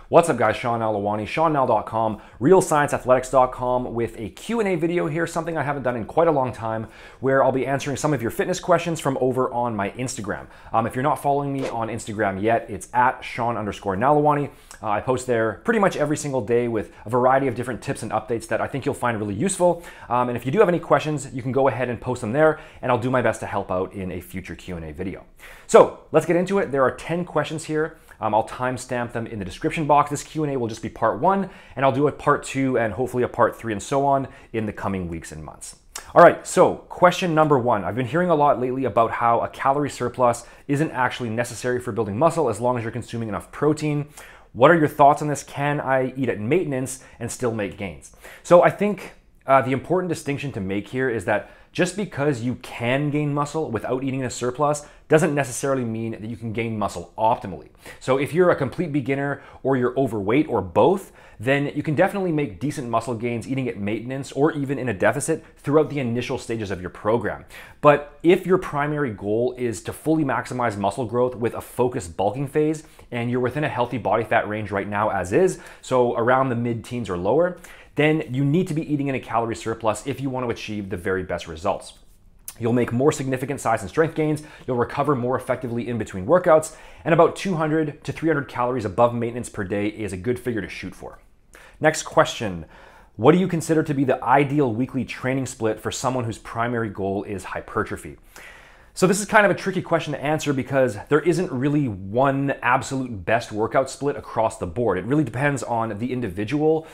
What's up guys, Sean Alawani, SeanNal.com, RealScienceAthletics.com with a Q&A video here, something I haven't done in quite a long time, where I'll be answering some of your fitness questions from over on my Instagram. If you're not following me on Instagram yet, it's at Sean_Nalawani. I post there pretty much every single day with a variety of different tips and updates that I think you'll find really useful. And if you do have any questions, you can go ahead and post them there, and I'll do my best to help out in a future Q&A video. So let's get into it. There are 10 questions here. I'll timestamp them in the description box. This Q&A will just be part 1, and I'll do a part 2 and hopefully a part 3 and so on in the coming weeks and months. All right, so question number 1. I've been hearing a lot lately about how a calorie surplus isn't actually necessary for building muscle as long as you're consuming enough protein. What are your thoughts on this? Can I eat at maintenance and still make gains? So I think the important distinction to make here is that just because you can gain muscle without eating a surplus doesn't necessarily mean that you can gain muscle optimally. So if you're a complete beginner or you're overweight or both, then you can definitely make decent muscle gains eating at maintenance or even in a deficit throughout the initial stages of your program. But if your primary goal is to fully maximize muscle growth with a focused bulking phase and you're within a healthy body fat range right now as is, so around the mid-teens or lower, then you need to be eating in a calorie surplus if you want to achieve the very best results. You'll make more significant size and strength gains, you'll recover more effectively in between workouts, and about 200 to 300 calories above maintenance per day is a good figure to shoot for. Next question. What do you consider to be the ideal weekly training split for someone whose primary goal is hypertrophy? So this is kind of a tricky question to answer because there isn't really one absolute best workout split across the board. It really depends on the individual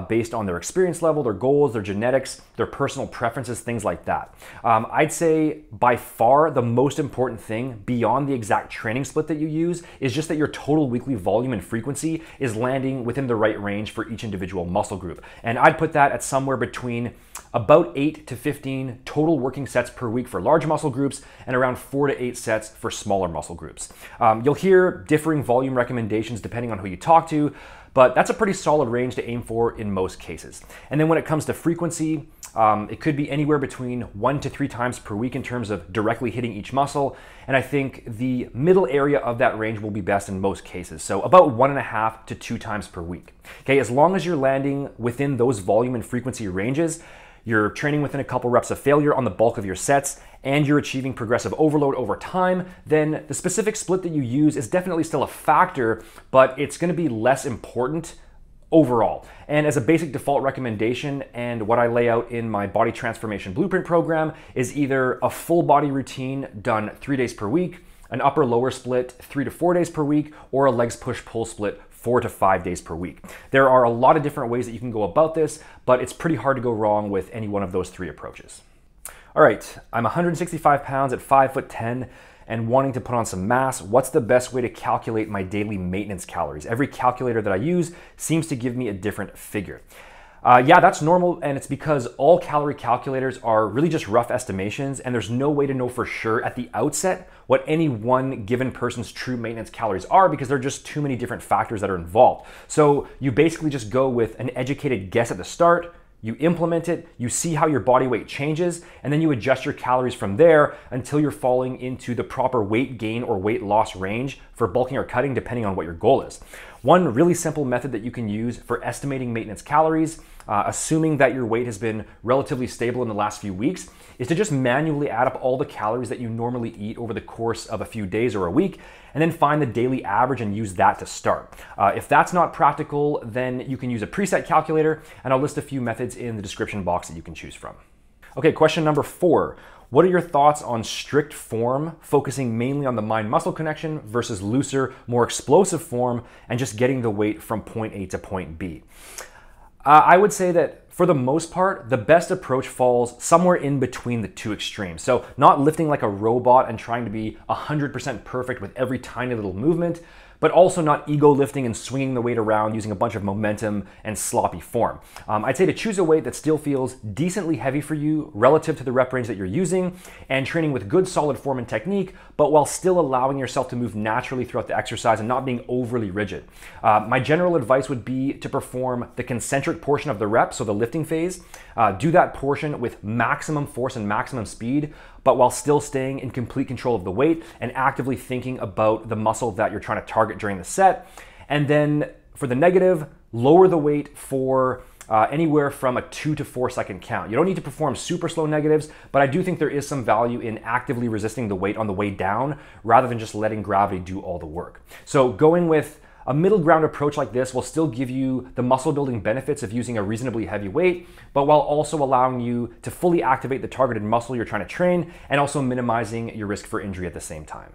based on their experience level, their goals, their genetics, their personal preferences, things like that. I'd say by far the most important thing beyond the exact training split that you use is just that your total weekly volume and frequency is landing within the right range for each individual muscle group. And I'd put that at somewhere between about 8 to 15 total working sets per week for large muscle groups and around 4 to 8 sets for smaller muscle groups. You'll hear differing volume recommendations depending on who you talk to, but that's a pretty solid range to aim for in most cases. And then when it comes to frequency, it could be anywhere between 1 to 3 times per week in terms of directly hitting each muscle. And I think the middle area of that range will be best in most cases. So about 1.5 to 2 times per week. Okay, as long as you're landing within those volume and frequency ranges, you're training within a couple reps of failure on the bulk of your sets, and you're achieving progressive overload over time, then the specific split that you use is definitely still a factor, but it's going to be less important overall. And as a basic default recommendation, and what I lay out in my body transformation blueprint program, is either a full body routine done 3 days per week, an upper lower split 3 to 4 days per week, or a legs push pull split 4 to 5 days per week. There are a lot of different ways that you can go about this, but it's pretty hard to go wrong with any one of those 3 approaches. All right, I'm 165 pounds at 5'10" and wanting to put on some mass. What's the best way to calculate my daily maintenance calories? Every calculator that I use seems to give me a different figure. Yeah, that's normal, and it's because all calorie calculators are really just rough estimations, and there's no way to know for sure at the outset what any one given person's true maintenance calories are because there are just too many different factors that are involved. So you basically just go with an educated guess at the start, you implement it, you see how your body weight changes, and then you adjust your calories from there until you're falling into the proper weight gain or weight loss range for bulking or cutting, depending on what your goal is. One really simple method that you can use for estimating maintenance calories, assuming that your weight has been relatively stable in the last few weeks, is to just manually add up all the calories that you normally eat over the course of a few days or a week, and then find the daily average and use that to start. If that's not practical, then you can use a preset calculator, and I'll list a few methods in the description box that you can choose from. Okay, question number 4. What are your thoughts on strict form, focusing mainly on the mind-muscle connection versus looser, more explosive form, and just getting the weight from point A to point B? I would say that for the most part, the best approach falls somewhere in between the 2 extremes. So not lifting like a robot and trying to be 100% perfect with every tiny little movement, but also not ego lifting and swinging the weight around using a bunch of momentum and sloppy form. I'd say to choose a weight that still feels decently heavy for you relative to the rep range that you're using, and training with good solid form and technique, but while still allowing yourself to move naturally throughout the exercise and not being overly rigid. My general advice would be to perform the concentric portion of the rep, so the lifting phase. Do that portion with maximum force and maximum speed, but while still staying in complete control of the weight and actively thinking about the muscle that you're trying to target during the set. And then For the negative, lower the weight for anywhere from a 2 to 4 second count. You don't need to perform super slow negatives, but I do think there is some value in actively resisting the weight on the way down rather than just letting gravity do all the work. So going with a middle ground approach like this will still give you the muscle building benefits of using a reasonably heavy weight, but while also allowing you to fully activate the targeted muscle you're trying to train and also minimizing your risk for injury at the same time.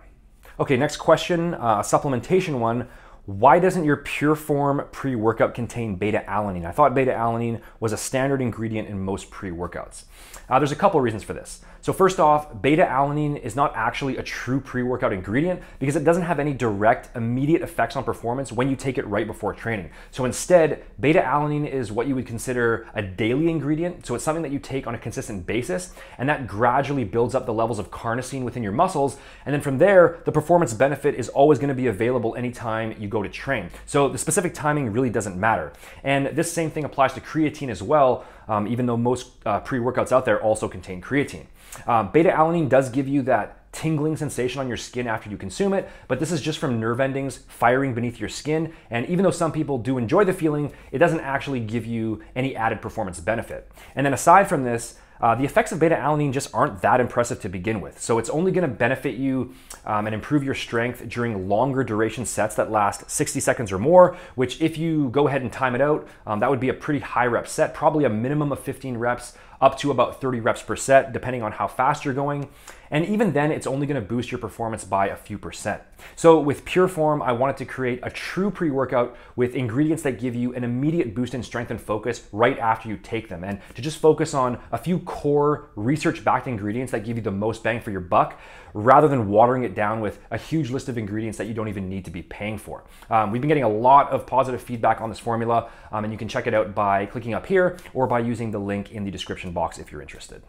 Okay, next question, a supplementation one. Why doesn't your PureForm pre-workout contain beta-alanine? I thought beta-alanine was a standard ingredient in most pre-workouts. There's a couple reasons for this. So first off, beta-alanine is not actually a true pre-workout ingredient because it doesn't have any direct, immediate effects on performance when you take it right before training. So instead, beta-alanine is what you would consider a daily ingredient. So it's something that you take on a consistent basis, and that gradually builds up the levels of carnosine within your muscles. And then from there, the performance benefit is always going to be available anytime you go to train. So the specific timing really doesn't matter. And this same thing applies to creatine as well, even though most pre-workouts out there also contain creatine. Beta-alanine does give you that tingling sensation on your skin after you consume it, but this is just from nerve endings firing beneath your skin. And even though some people do enjoy the feeling, it doesn't actually give you any added performance benefit. And then aside from this, the effects of beta-alanine just aren't that impressive to begin with. So it's only going to benefit you and improve your strength during longer duration sets that last 60 seconds or more, which if you go ahead and time it out, that would be a pretty high rep set, probably a minimum of 15 reps up to about 30 reps per set, depending on how fast you're going. And even then, it's only gonna boost your performance by a few percent. So with PureForm, I wanted to create a true pre-workout with ingredients that give you an immediate boost in strength and focus right after you take them. And to just focus on a few core research-backed ingredients that give you the most bang for your buck, rather than watering it down with a huge list of ingredients that you don't even need to be paying for. We've been getting a lot of positive feedback on this formula, and you can check it out by clicking up here or by using the link in the description box if you're interested.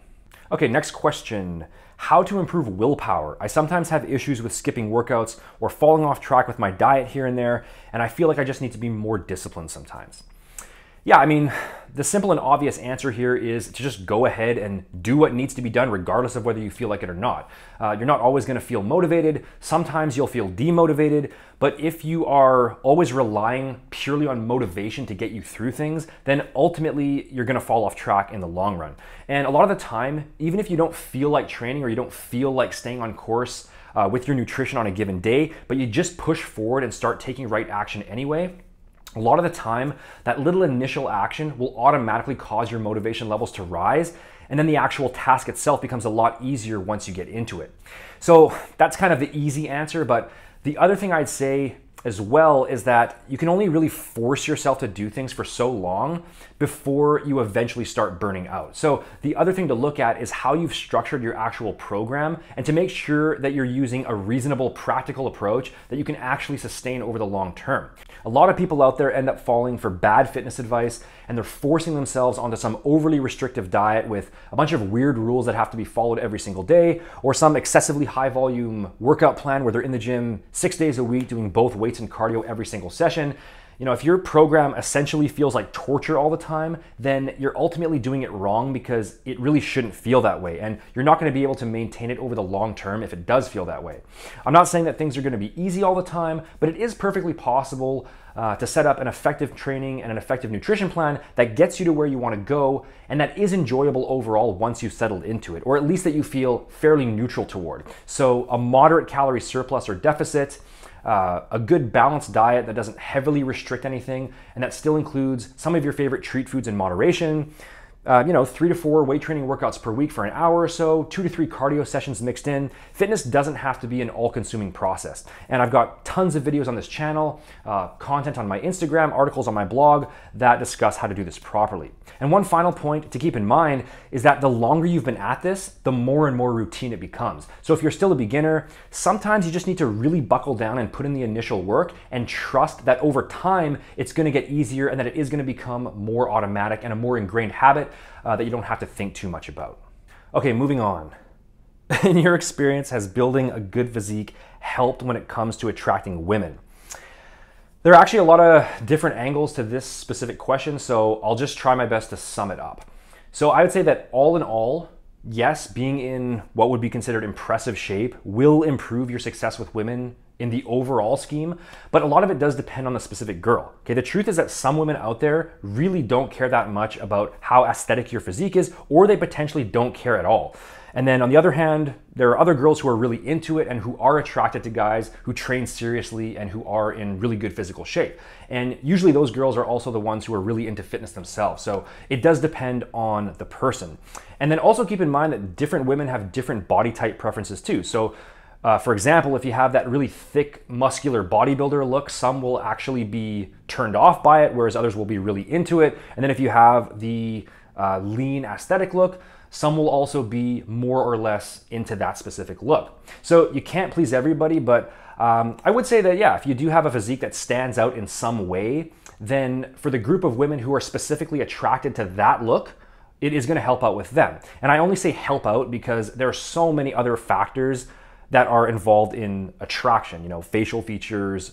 Okay, next question. How to improve willpower? I sometimes have issues with skipping workouts or falling off track with my diet here and there, and I feel like I just need to be more disciplined sometimes. Yeah, I mean, the simple and obvious answer here is to just go ahead and do what needs to be done regardless of whether you feel like it or not. You're not always going to feel motivated. Sometimes you'll feel demotivated, but if you are always relying purely on motivation to get you through things, then ultimately you're going to fall off track in the long run. And a lot of the time, even if you don't feel like training or you don't feel like staying on course with your nutrition on a given day, but you just push forward and start taking right action anyway, a lot of the time, that little initial action will automatically cause your motivation levels to rise, and then the actual task itself becomes a lot easier once you get into it. So that's kind of the easy answer, but the other thing I'd say as well is that you can only really force yourself to do things for so long before you eventually start burning out. So the other thing to look at is how you've structured your actual program and to make sure that you're using a reasonable, practical approach that you can actually sustain over the long term. A lot of people out there end up falling for bad fitness advice and they're forcing themselves onto some overly restrictive diet with a bunch of weird rules that have to be followed every single day, or some excessively high volume workout plan where they're in the gym 6 days a week doing both weights and cardio every single session. You know, if your program essentially feels like torture all the time, then you're ultimately doing it wrong because it really shouldn't feel that way. And you're not going to be able to maintain it over the long term if it does feel that way. I'm not saying that things are going to be easy all the time, but it is perfectly possible to set up an effective training and an effective nutrition plan that gets you to where you want to go and that is enjoyable overall once you've settled into it, or at least that you feel fairly neutral toward. So a moderate calorie surplus or deficit, a good balanced diet that doesn't heavily restrict anything and that still includes some of your favorite treat foods in moderation, 3 to 4 weight training workouts per week for an hour or so, 2 to 3 cardio sessions mixed in. Fitness doesn't have to be an all-consuming process. And I've got tons of videos on this channel, content on my Instagram, articles on my blog that discuss how to do this properly. And one final point to keep in mind is that the longer you've been at this, the more and more routine it becomes. So if you're still a beginner, sometimes you just need to really buckle down and put in the initial work and trust that over time it's going to get easier and that it is going to become more automatic and a more ingrained habit that you don't have to think too much about. Okay, moving on. In your experience, has building a good physique helped when it comes to attracting women? There are actually a lot of different angles to this specific question, so I'll just try my best to sum it up. So I would say that all in all, yes, being in what would be considered impressive shape will improve your success with women in the overall scheme, but a lot of it does depend on the specific girl. Okay, the truth is that some women out there really don't care that much about how aesthetic your physique is, or they potentially don't care at all. And then on the other hand, there are other girls who are really into it and who are attracted to guys who train seriously and who are in really good physical shape. And usually those girls are also the ones who are really into fitness themselves. So it does depend on the person. And then also keep in mind that different women have different body type preferences too. So for example, if you have that really thick, muscular bodybuilder look, some will actually be turned off by it, whereas others will be really into it. And then if you have the lean aesthetic look, some will also be more or less into that specific look. So you can't please everybody, but I would say that, yeah, if you do have a physique that stands out in some way, then for the group of women who are specifically attracted to that look, it is gonna help out with them. And I only say help out because there are so many other factors that are involved in attraction, you know, facial features,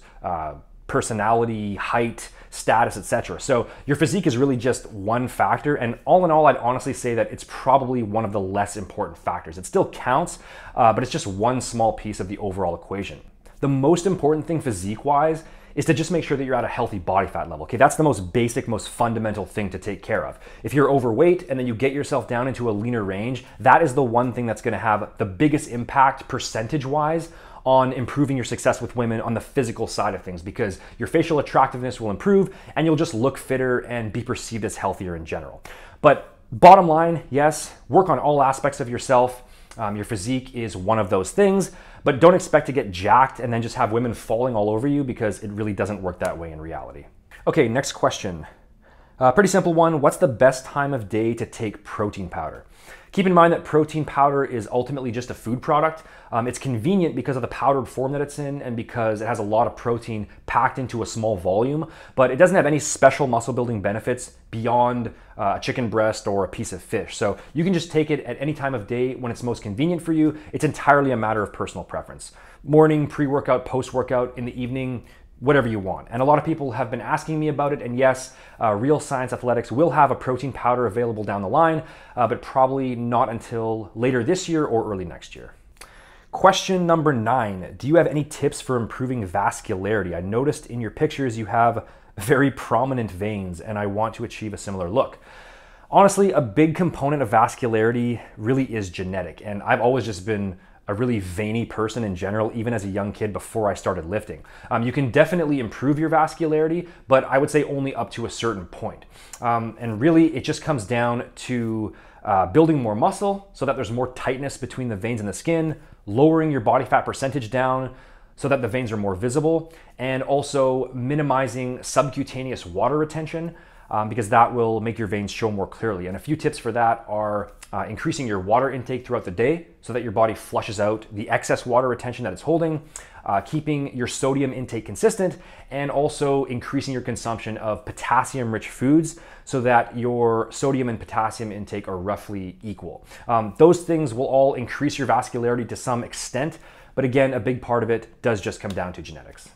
personality, height, status, etc. So your physique is really just one factor, and all in all, I'd honestly say that it's probably one of the less important factors. It still counts, but it's just one small piece of the overall equation. The most important thing physique-wise is to just make sure that you're at a healthy body fat level. Okay, that's the most basic, most fundamental thing to take care of. If you're overweight and then you get yourself down into a leaner range, that is the one thing that's gonna have the biggest impact percentage-wise on improving your success with women on the physical side of things, because your facial attractiveness will improve and you'll just look fitter and be perceived as healthier in general. But bottom line, yes, work on all aspects of yourself. Your physique is one of those things, but don't expect to get jacked and then just have women falling all over you, because it really doesn't work that way in reality. Okay, next question. Pretty simple one. What's the best time of day to take protein powder? Keep in mind that protein powder is ultimately just a food product. It's convenient because of the powdered form that it's in and because it has a lot of protein packed into a small volume, but it doesn't have any special muscle building benefits beyond a chicken breast or a piece of fish. So you can just take it at any time of day when it's most convenient for you. It's entirely a matter of personal preference. Morning, pre-workout, post-workout, in the evening, whatever you want. And a lot of people have been asking me about it, and yes, Real Science Athletics will have a protein powder available down the line, but probably not until later this year or early next year. Question number 9, do you have any tips for improving vascularity? I noticed in your pictures you have very prominent veins, and I want to achieve a similar look. Honestly, a big component of vascularity really is genetic, and I've always just been a really veiny person in general, even as a young kid before I started lifting. You can definitely improve your vascularity, but I would say only up to a certain point. And really, it just comes down to building more muscle so that there's more tightness between the veins and the skin, lowering your body fat percentage down so that the veins are more visible, and also minimizing subcutaneous water retention, because that will make your veins show more clearly. And a few tips for that are increasing your water intake throughout the day so that your body flushes out the excess water retention that it's holding, keeping your sodium intake consistent, and also increasing your consumption of potassium-rich foods so that your sodium and potassium intake are roughly equal. Those things will all increase your vascularity to some extent, but again, a big part of it does just come down to genetics.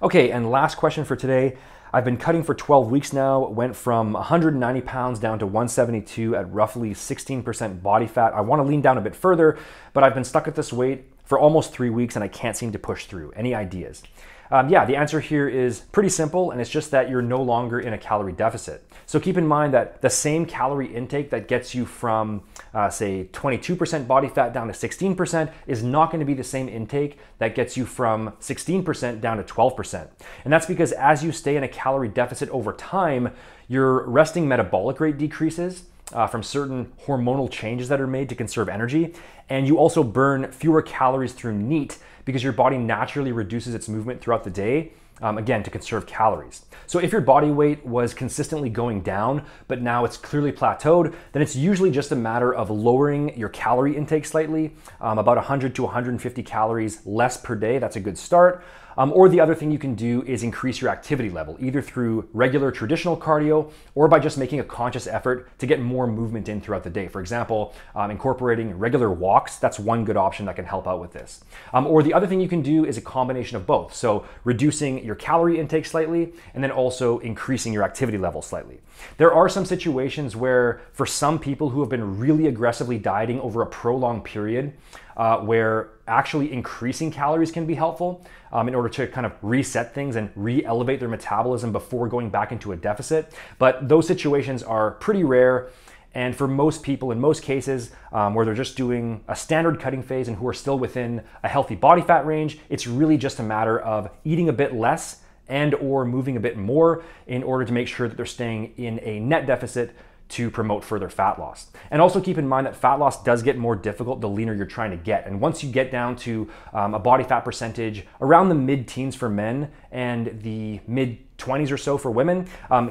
Okay, and last question for today. I've been cutting for 12 weeks now, went from 190 pounds down to 172 at roughly 16% body fat. I want to lean down a bit further, but I've been stuck at this weight for almost 3 weeks and I can't seem to push through. Any ideas? Yeah, the answer here is pretty simple, and it's just that you're no longer in a calorie deficit. So keep in mind that the same calorie intake that gets you from, say, 22% body fat down to 16% is not going to be the same intake that gets you from 16% down to 12%. And that's because as you stay in a calorie deficit over time, your resting metabolic rate decreases from certain hormonal changes that are made to conserve energy, and you also burn fewer calories through NEAT because your body naturally reduces its movement throughout the day, again, to conserve calories. So if your body weight was consistently going down, but now it's clearly plateaued, then it's usually just a matter of lowering your calorie intake slightly, about 100 to 150 calories less per day. That's a good start. Or the other thing you can do is increase your activity level, either through regular traditional cardio or by just making a conscious effort to get more movement in throughout the day. For example, incorporating regular walks, that's one good option that can help out with this. Or the other thing you can do is a combination of both. So reducing your calorie intake slightly and then also increasing your activity level slightly. There are some situations where for some people who have been really aggressively dieting over a prolonged period, where actually increasing calories can be helpful in order to kind of reset things and re-elevate their metabolism before going back into a deficit. But those situations are pretty rare. And for most people, in most cases, where they're just doing a standard cutting phase and who are still within a healthy body fat range, it's really just a matter of eating a bit less and or moving a bit more in order to make sure that they're staying in a net deficit to promote further fat loss. And also keep in mind that fat loss does get more difficult the leaner you're trying to get. And once you get down to a body fat percentage around the mid-teens for men and the mid-20s or so for women,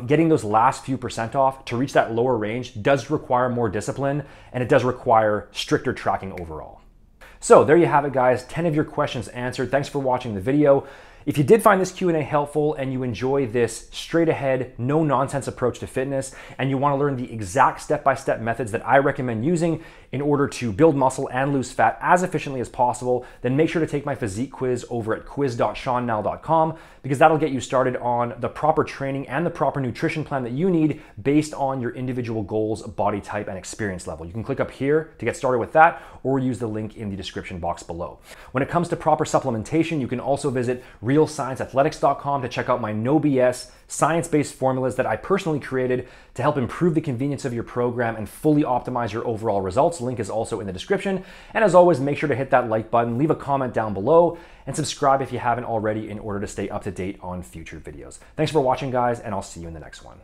getting those last few percent off to reach that lower range does require more discipline, and it does require stricter tracking overall. So there you have it, guys. 10 of your questions answered. Thanks for watching the video. If you did find this Q&A helpful and you enjoy this straight ahead, no nonsense approach to fitness, and you want to learn the exact step-by-step methods that I recommend using in order to build muscle and lose fat as efficiently as possible, then make sure to take my physique quiz over at quiz.seannowell.com, because that'll get you started on the proper training and the proper nutrition plan that you need based on your individual goals, body type, and experience level. You can click up here to get started with that, or use the link in the description box below. When it comes to proper supplementation, you can also visit realscienceathletics.com to check out my no BS science-based formulas that I personally created to help improve the convenience of your program and fully optimize your overall results. Link is also in the description. And as always, make sure to hit that like button, leave a comment down below, and subscribe if you haven't already in order to stay up to date on future videos. Thanks for watching, guys, and I'll see you in the next one.